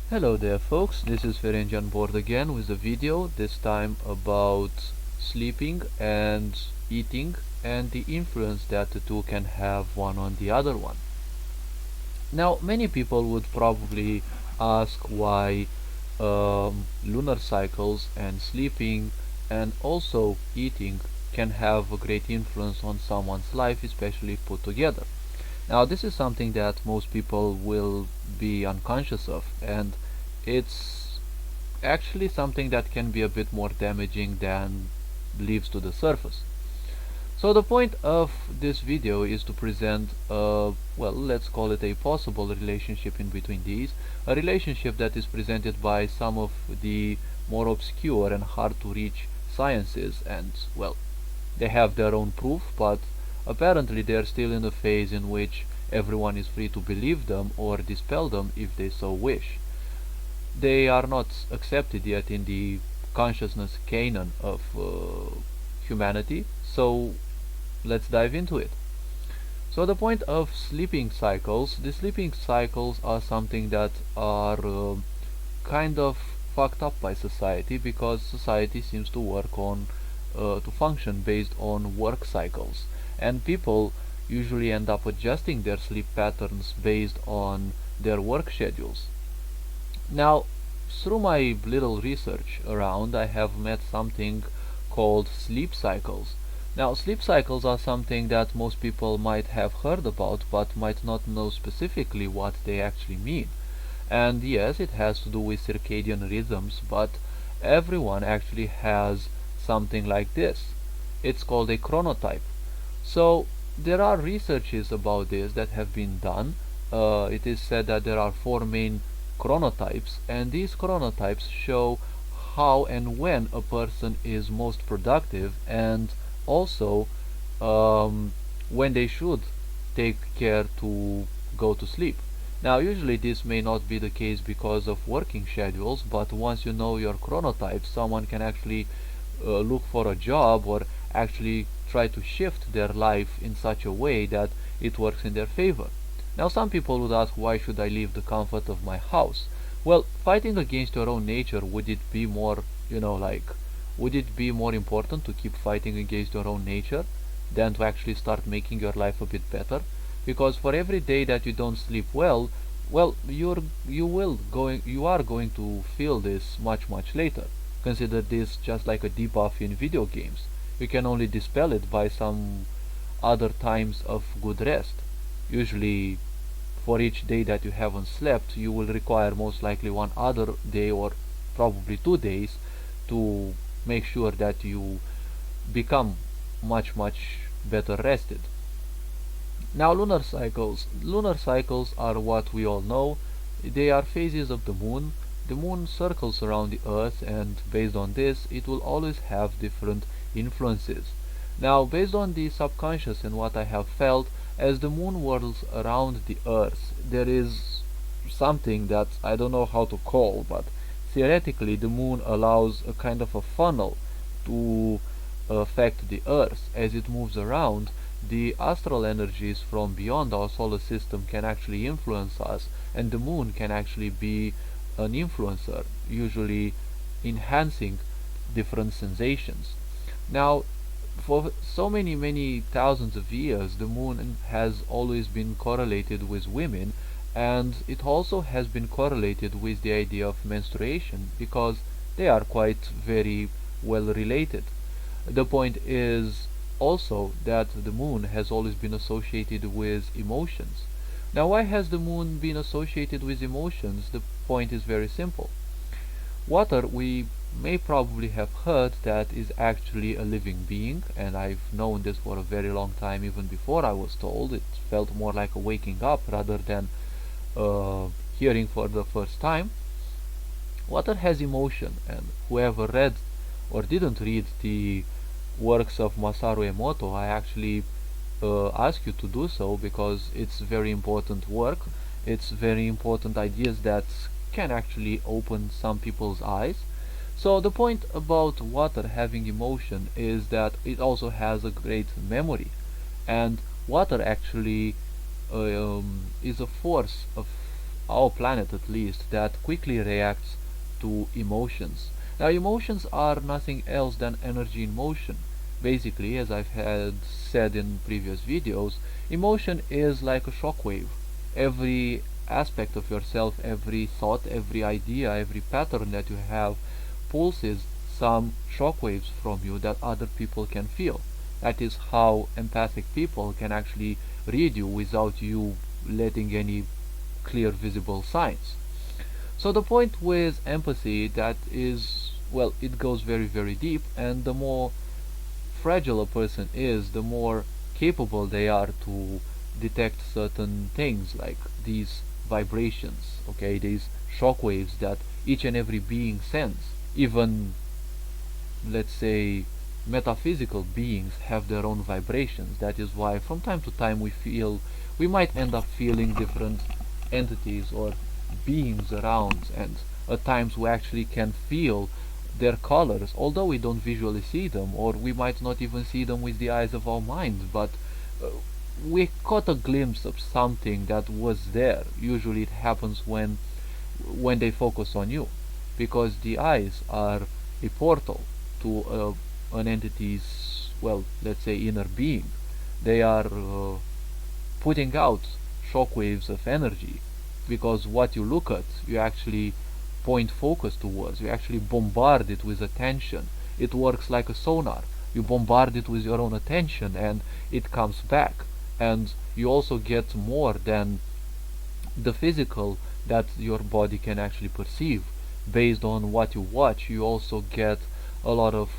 Hello there folks, this is Ferenc on board again with a video, this time about sleeping and eating and the influence that the two can have one on the other one. Now many people would probably ask why lunar cycles and sleeping and also eating can have a great influence on someone's life, especially put together. Now this is something that most people will be unconscious of, and it's actually something that can be a bit more damaging than leaves to the surface. So the point of this video is to present well, let's call it a possible relationship in between these, a relationship that is presented by some of the more obscure and hard to reach sciences, and well, they have their own proof, but apparently they are still in a phase in which everyone is free to believe them or dispel them if they so wish. They are not accepted yet in the consciousness canon of humanity, so let's dive into it. So the point of sleeping cycles, the sleeping cycles are something that are kind of fucked up by society, because society seems to work on to function based on work cycles, and people usually end up adjusting their sleep patterns based on their work schedules. Now, through my little research around, I have met something called sleep cycles. Now, sleep cycles are something that most people might have heard about but might not know specifically what they actually mean. And yes, it has to do with circadian rhythms, but everyone actually has something like this. It's called a chronotype. So, there are researches about this that have been done. It is said that there are four main chronotypes, and these chronotypes show how and when a person is most productive, and also when they should take care to go to sleep. Now, usually this may not be the case because of working schedules, but once you know your chronotype, someone can actually look for a job or actually try to shift their life in such a way that it works in their favor. Now, some people would ask, why should I leave the comfort of my house? Well, fighting against your own nature, would it be more, would it be more important to keep fighting against your own nature than to actually start making your life a bit better? Because for every day that you don't sleep well, you are going to feel this much later. Consider this just like a debuff in video games. You can only dispel it by some other times of good rest. Usually, for each day that you haven't slept, you will require most likely one other day or probably 2 days to make sure that you become much better rested. Now, lunar cycles are what we all know. They are phases of the moon. The moon circles around the earth, and based on this it will always have different influences. Now, based on the subconscious and what I have felt, as the moon whirls around the earth, there is something that I don't know how to call, but theoretically the moon allows a kind of a funnel to affect the earth. As it moves around, the astral energies from beyond our solar system can actually influence us, and the moon can actually be an influencer, usually enhancing different sensations. Now, for so many thousands of years, the moon has always been correlated with women, and it also has been correlated with the idea of menstruation, because they are quite very well related. The point is also that the moon has always been associated with emotions. Now, why has the moon been associated with emotions? The point is very simple. Water, we may probably have heard that is actually a living being, and I've known this for a very long time, even before I was told. It felt more like a waking up rather than hearing for the first time. Water has emotion, and whoever read or didn't read the works of Masaru Emoto, I actually ask you to do so, because it's very important work. It's very important ideas that can actually open some people's eyes. So the point about water having emotion is that it also has a great memory, and water actually is a force of our planet at least, that quickly reacts to emotions. Now, emotions are nothing else than energy in motion. Basically, as I've had said in previous videos, emotion is like a shockwave. Every aspect of yourself, every thought, every idea, every pattern that you have pulses some shockwaves from you that other people can feel. That is how empathic people can actually read you without you letting any clear visible signs. So the point with empathy that is, well, it goes very, very deep, and the more fragile a person is, the more capable they are to detect certain things like these vibrations, okay, these shock waves that each and every being sends. Even, let's say, metaphysical beings have their own vibrations. That is why from time to time we might end up feeling different entities or beings around, and at times we actually can feel their colors, although we don't visually see them, or we might not even see them with the eyes of our mind, but uh, we caught a glimpse of something that was there. Usually it happens when they focus on you, because the eyes are a portal to an entity's, well, let's say, inner being. They are putting out shockwaves of energy, because what you look at, you actually point focus towards, you actually bombard it with attention. It works like a sonar. You bombard it with your own attention and it comes back. And you also get more than the physical that your body can actually perceive. Based on what you watch, you also get a lot of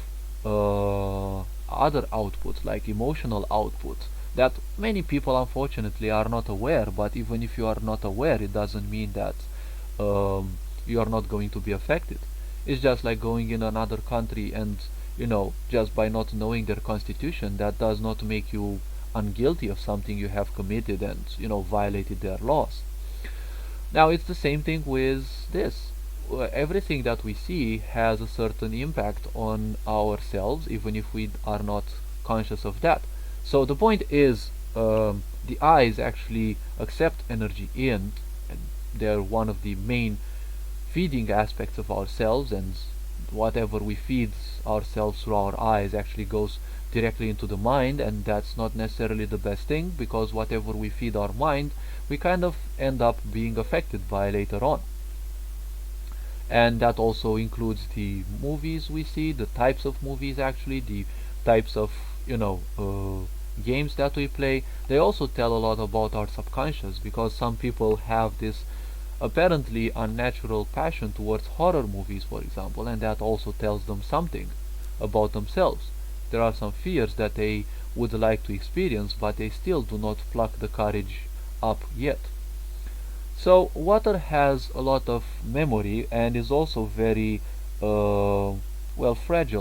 other outputs, like emotional outputs, that many people unfortunately are not aware. But even if you are not aware, it doesn't mean that you are not going to be affected. It's just like going in another country and, just by not knowing their constitution, that does not make you unguilty of something you have committed and, violated their laws. Now it's the same thing with this. Everything that we see has a certain impact on ourselves, even if we are not conscious of that. So the point is, the eyes actually accept energy in, and they're one of the main feeding aspects of ourselves, and whatever we feed ourselves through our eyes actually goes directly into the mind, and that's not necessarily the best thing, because whatever we feed our mind, we kind of end up being affected by later on. And that also includes the movies we see, the types of movies, actually the types of games that we play. They also tell a lot about our subconscious, because some people have this apparently unnatural passion towards horror movies, for example, and that also tells them something about themselves. There are some fears that they would like to experience, but they still do not pluck the courage up yet. So water has a lot of memory and is also very fragile,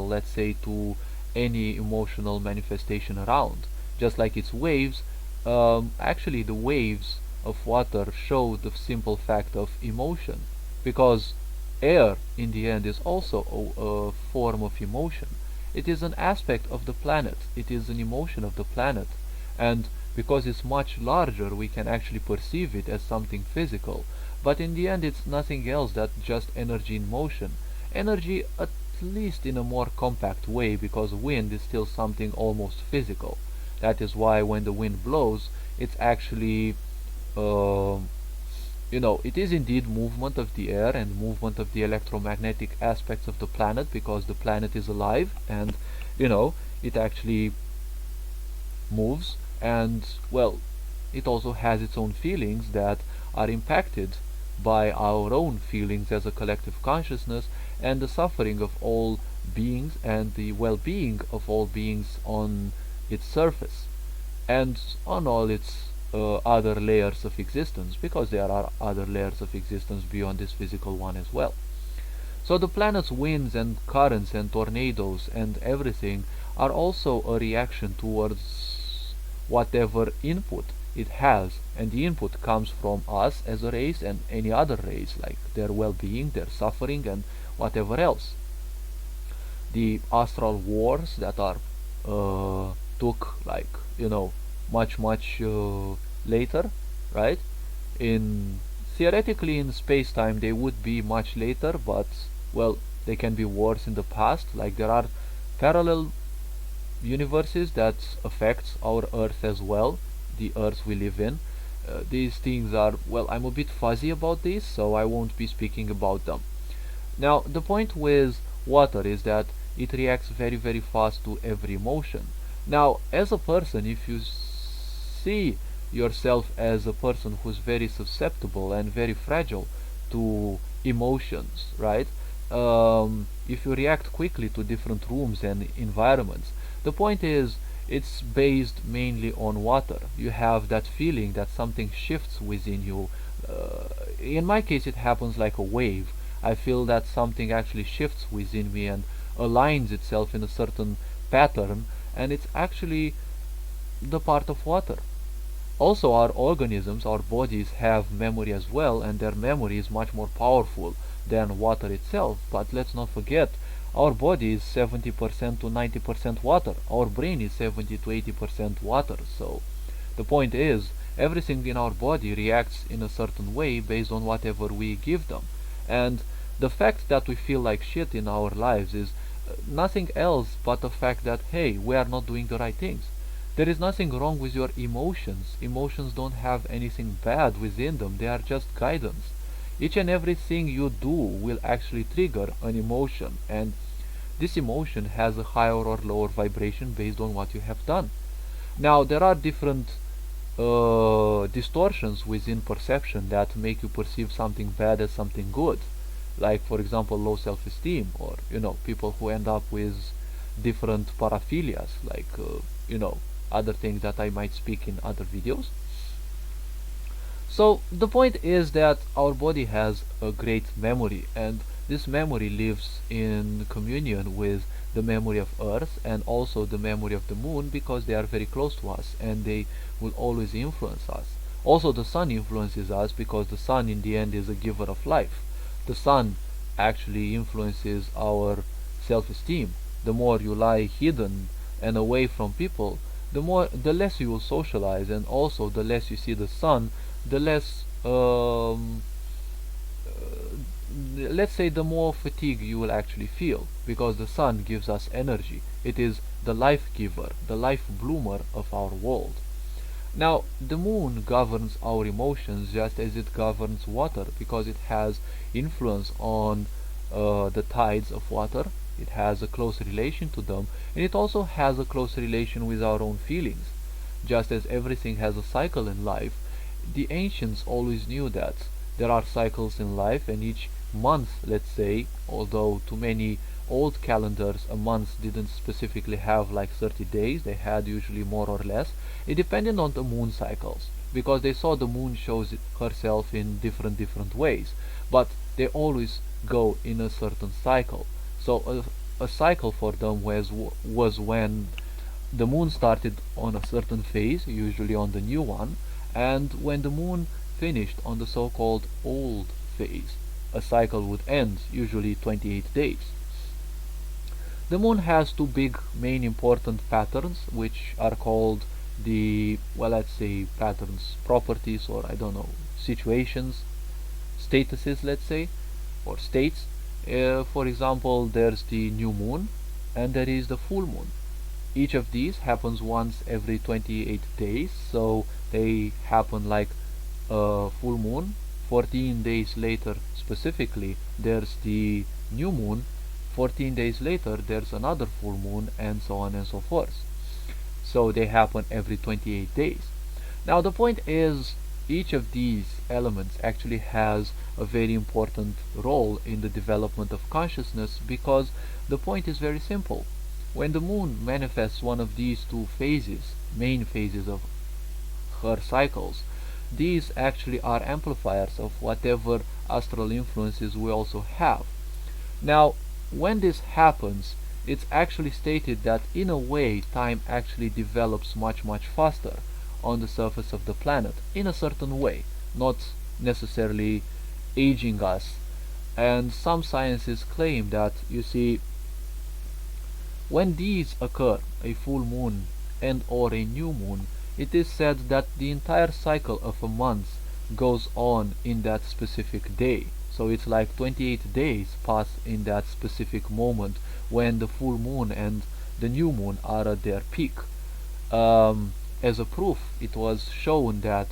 let's say, to any emotional manifestation around. Just like its waves, actually the waves of water show the simple fact of emotion, because air in the end is also a form of emotion. It is an aspect of the planet, it is an emotion of the planet, and because it's much larger, we can actually perceive it as something physical. But in the end, it's nothing else than just energy in motion. Energy, at least in a more compact way, because wind is still something almost physical. That is why when the wind blows, it's actually, it is indeed movement of the air and movement of the electromagnetic aspects of the planet, because the planet is alive and, it actually moves, and, well, it also has its own feelings that are impacted by our own feelings as a collective consciousness, and the suffering of all beings and the well-being of all beings on its surface and on all its other layers of existence, because there are other layers of existence beyond this physical one as well. So the planet's winds and currents and tornadoes and everything are also a reaction towards whatever input it has, and the input comes from us as a race and any other race, like their well-being, their suffering, and whatever else. The astral wars that are took, like, much later, right, in Theoretically, in space-time, they would be much later, but, well, they can be worse in the past. Like, there are parallel universes that affects our Earth as well, the Earth we live in. These things are, well, I'm a bit fuzzy about this, so I won't be speaking about them. Now, the point with water is that it reacts very, very fast to every emotion. Now, as a person, if you see yourself as a person who's very susceptible and very fragile to emotions, right? If you react quickly to different rooms and environments, the point is it's based mainly on water. You have that feeling that something shifts within you. In my case, it happens like a wave. I feel that something actually shifts within me and aligns itself in a certain pattern, and it's actually the part of water. Also, our organisms, our bodies have memory as well, and their memory is much more powerful than water itself. But let's not forget, our body is 70% to 90% water. Our brain is 70 to 80% water. So the point is, everything in our body reacts in a certain way based on whatever we give them. And the fact that we feel like shit in our lives is nothing else but the fact that, hey, we are not doing the right things. There is nothing wrong with your emotions. Emotions don't have anything bad within them. They are just guidance. Each and everything you do will actually trigger an emotion, and this emotion has a higher or lower vibration based on what you have done. Now, there are different distortions within perception that make you perceive something bad as something good. Like, for example, low self-esteem, or, people who end up with different paraphilias, like, other things that I might speak in other videos. So the point is that our body has a great memory, and this memory lives in communion with the memory of Earth and also the memory of the moon, because they are very close to us and they will always influence us. Also, the sun influences us because the sun in the end is a giver of life. The sun actually influences our self-esteem. The more you lie hidden and away from people, the less you will socialize, and also the less you see the sun, the less let's say the more fatigue you will actually feel, because the sun gives us energy. It is the life giver, the life bloomer of our world. Now, the moon governs our emotions just as it governs water, because it has influence on the tides of water. It has a close relation to them, and it also has a close relation with our own feelings. Just as everything has a cycle in life, the ancients always knew that there are cycles in life, and each month, let's say, although to many old calendars a month didn't specifically have like 30 days, they had usually more or less. It depended on the moon cycles, because they saw the moon shows herself in different ways, but they always go in a certain cycle. So a cycle for them was when the moon started on a certain phase, usually on the new one, and when the moon finished on the so-called old phase, a cycle would end, usually 28 days. The moon has two big main important patterns, which are called the, well, let's say patterns, properties, or I don't know, situations, statuses, let's say, or states. For example, there's the new moon and there is the full moon. Each of these happens once every 28 days, so they happen like a full moon. 14 days later, specifically, there's the new moon. 14 days later, there's another full moon, and so on and so forth. So they happen every 28 days. Now, the point is, each of these elements actually has a very important role in the development of consciousness, because the point is very simple. When the moon manifests one of these two phases, main phases of her cycles, these actually are amplifiers of whatever astral influences we also have. Now, when this happens, it's actually stated that in a way time actually develops much faster on the surface of the planet, in a certain way, not necessarily aging us. And some sciences claim that, you see, when these occur, a full moon and or a new moon, it is said that the entire cycle of a month goes on in that specific day. So it's like 28 days pass in that specific moment when the full moon and the new moon are at their peak. As a proof, it was shown that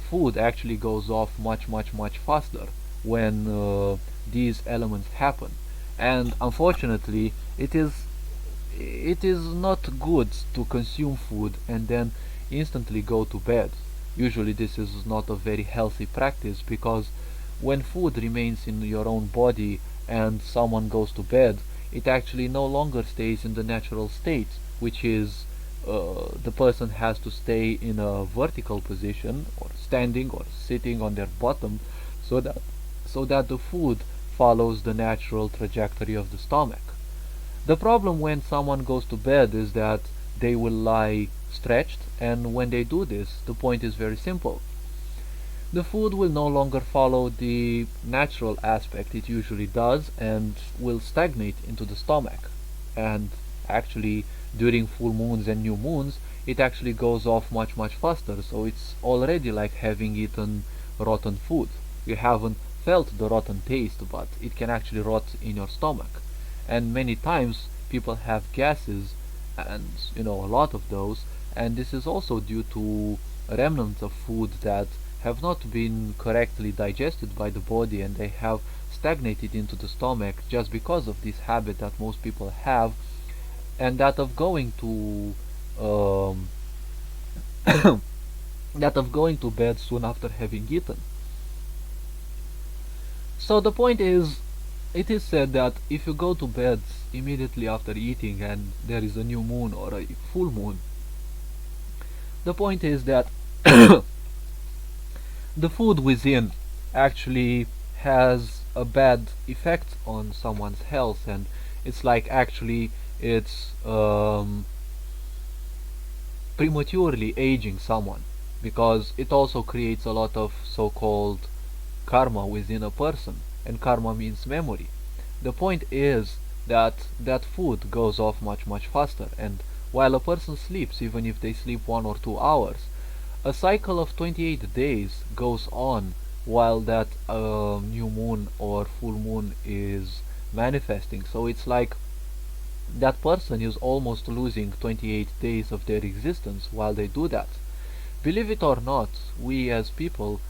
food actually goes off much faster when these elements happen. And unfortunately, it is not good to consume food and then instantly go to bed. Usually this is not a very healthy practice, because when food remains in your own body and someone goes to bed, it actually no longer stays in the natural state, which is the person has to stay in a vertical position, or standing or sitting on their bottom, so that the food follows the natural trajectory of the stomach. The problem when someone goes to bed is that they will lie stretched, and when they do this, the point is very simple. The food will no longer follow the natural aspect it usually does and will stagnate into the stomach. And actually, during full moons and new moons, it actually goes off much faster, so it's already like having eaten rotten food. You haven't felt the rotten taste, but it can actually rot in your stomach. And many times people have gases, and a lot of those, and this is also due to remnants of food that have not been correctly digested by the body, and they have stagnated into the stomach just because of this habit that most people have, and that of going to um, that of going to bed soon after having eaten. So the point is, it is said that if you go to bed immediately after eating and there is a new moon or a full moon, the point is that the food within actually has a bad effect on someone's health, and it's like actually it's prematurely aging someone, because it also creates a lot of so-called karma within a person, and karma means memory. The point is that that food goes off much faster, and while a person sleeps, even if they sleep 1 or 2 hours, a cycle of 28 days goes on while that new moon or full moon is manifesting. So it's like that person is almost losing 28 days of their existence while they do that. Believe it or not, we as people,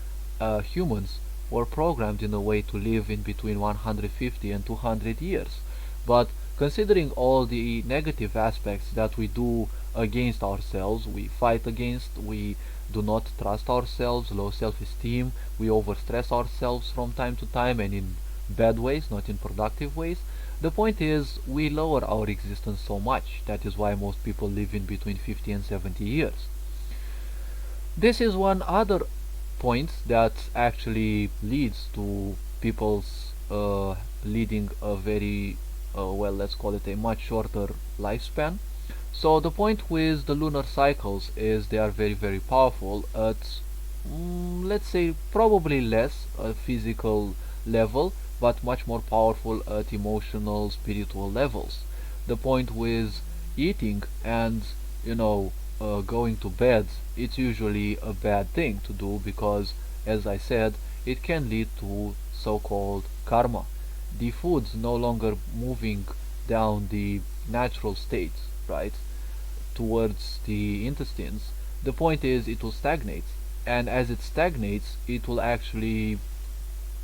humans, were programmed in a way to live in between 150 and 200 years. But considering all the negative aspects that we do against ourselves, we fight against, we do not trust ourselves, low self-esteem, we overstress ourselves from time to time, and in bad ways, not in productive ways. The point is, we lower our existence so much. That is why most people live in between 50 and 70 years. This is one other point that actually leads to people's leading a very, well, let's call it a much shorter lifespan. So the point with the lunar cycles is they are very powerful at, let's say, probably less physical level, but much more powerful at emotional, spiritual levels. The point with eating and, going to bed, it's usually a bad thing to do, because, as I said, it can lead to so-called karma. The food's no longer moving down the natural state, right, towards the intestines. The point is, it will stagnate, and as it stagnates, it will actually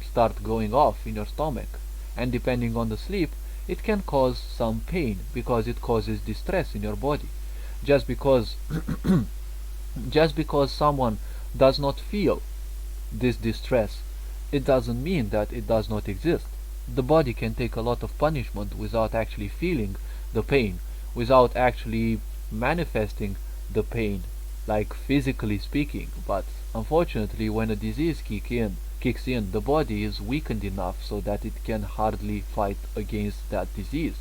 start going off in your stomach, and depending on the sleep, it can cause some pain, because it causes distress in your body. Just because just because someone does not feel this distress, it doesn't mean that it does not exist. The body can take a lot of punishment without actually feeling the pain, without actually manifesting the pain, like physically speaking. But unfortunately, when a disease kicks in, the body is weakened enough so that it can hardly fight against that disease.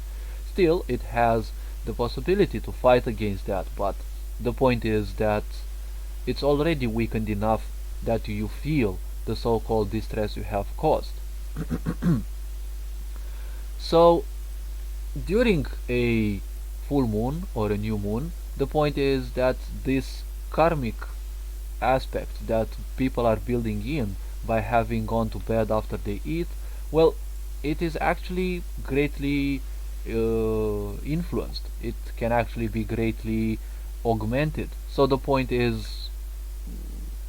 Still, it has the possibility to fight against that, but the point is that it's already weakened enough that you feel the so-called distress you have caused. So, during a full moon or a new moon, the point is that this karmic aspect that people are building in by having gone to bed after they eat, well, it is actually greatly influenced. It can actually be greatly augmented. So the point is,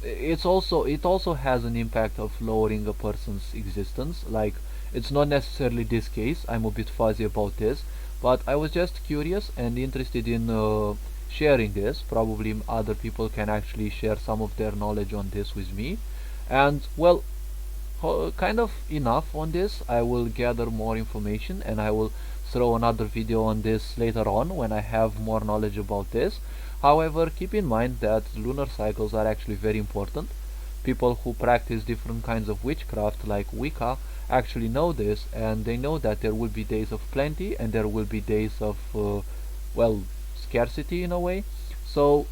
it also has an impact of lowering a person's existence. Like, it's not necessarily this case. I'm a bit fuzzy about this, but I was just curious and interested in sharing this. Probably other people can actually share some of their knowledge on this with me. And well, kind of enough on this. I will gather more information and I will throw another video on this later on when I have more knowledge about this. However, keep in mind that lunar cycles are actually very important. People who practice different kinds of witchcraft like Wicca actually know this, and they know that there will be days of plenty and there will be days of well, scarcity in a way. So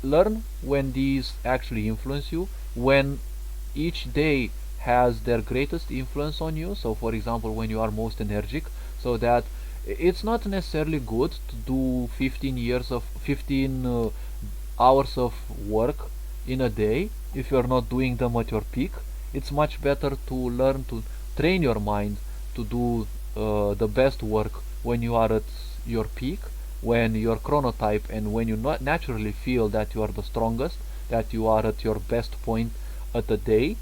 learn when these actually influence you, when each day has their greatest influence on you. So for example, when you are most energetic, so that it's not necessarily good to do 15 hours of work in a day if you're not doing them at your peak. It's much better to learn to train your mind to do the best work when you are at your peak, when your chronotype, and when you not naturally feel that you are the strongest, that you are at your best point at the day,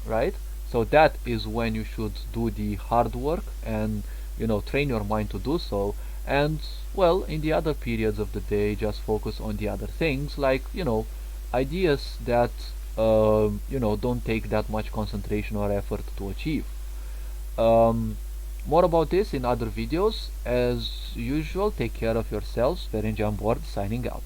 right? So that is when you should do the hard work and, you know, train your mind to do so. And well, in the other periods of the day, just focus on the other things, like, you know, ideas that you know, don't take that much concentration or effort to achieve. um, More about this in other videos. As usual, take care of yourselves. Ferenc on board, signing out.